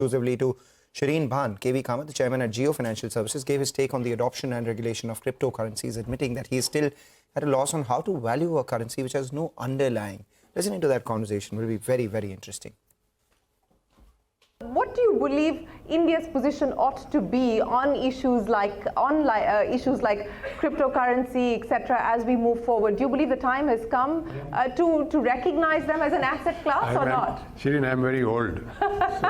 Exclusively to Shereen Bhan, KV Kamath, the chairman at Jio Financial Services, gave his take on the adoption and regulation of cryptocurrencies, admitting that he is still at a loss on how to value a currency which has no underlying. Listening to that conversation will be very, very interesting. What do you believe India's position ought to be on issues like cryptocurrency, etc., as we move forward? Do you believe the time has come to recognize them as an asset class or not? Shireen, I'm very old. So,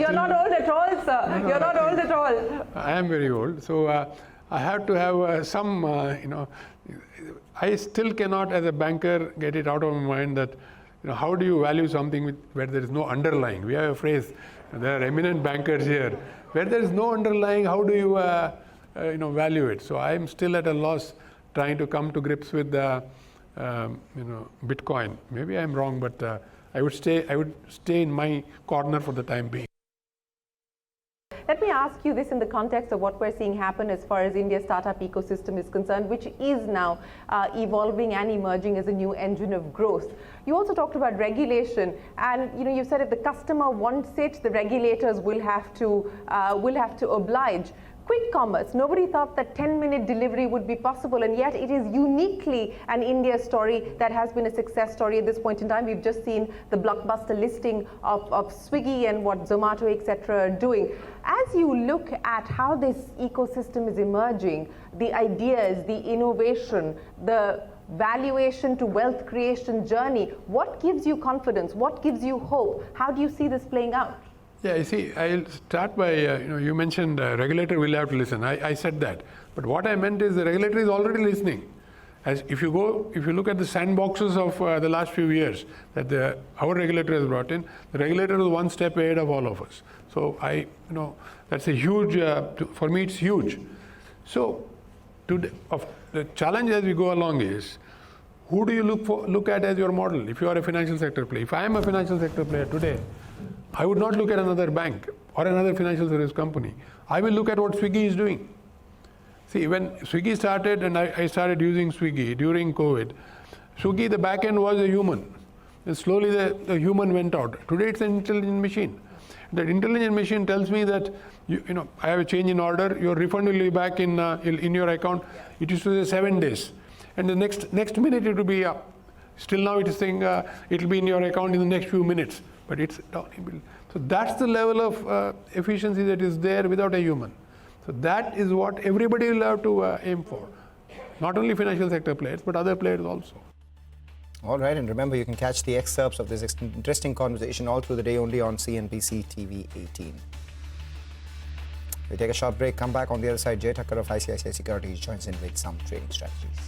you're not old at all, sir. You're not old at all. I am very old. So I have to have some, I still cannot, as a banker, get it out of my mind that how do you value something where there is no underlying? We have a phrase, there are eminent bankers here. Where there is no underlying, how do you value it? So I am still at a loss trying to come to grips with Bitcoin. Maybe I am wrong, but I would stay in my corner for the time being. Let me ask you this in the context of what we're seeing happen as far as India's startup ecosystem is concerned, which is now evolving and emerging as a new engine of growth. You also talked about regulation, and you said if the customer wants it, the regulators will have to oblige. Quick commerce, nobody thought that 10-minute delivery would be possible, and yet it is uniquely an India story that has been a success story at this point in time. We've just seen the blockbuster listing of Swiggy and what Zomato, etc. are doing. As you look at how this ecosystem is emerging, the ideas, the innovation, the valuation to wealth creation journey, what gives you confidence? What gives you hope? How do you see this playing out? Yeah, you see, I'll start by, you mentioned regulator will have to listen. I said that. But what I meant is the regulator is already listening. If you look at the sandboxes of the last few years that our regulator has brought in, the regulator is one step ahead of all of us. So that's a huge, for me it's huge. So the challenge as we go along is, who do you look at as your model? If you are a financial sector player, if I am a financial sector player today, I would not look at another bank or another financial service company. I will look at what Swiggy is doing. See, when Swiggy started and I started using Swiggy during COVID, Swiggy, the back end was a human. And slowly the human went out. Today it's an intelligent machine. That intelligent machine tells me that, I have a change in order, your refund will be back in your account. It used to say 7 days. And the next minute it will be up. Still now it is saying it will be in your account in the next few minutes. But it's so that's the level of efficiency that is there without a human. So that is what everybody will have to aim for. Not only financial sector players, but other players also. All right, and remember, you can catch the excerpts of this interesting conversation all through the day only on CNBC-TV18. We take a short break, come back on the other side. Jay Thakkar of ICICI Securities joins in with some trading strategies.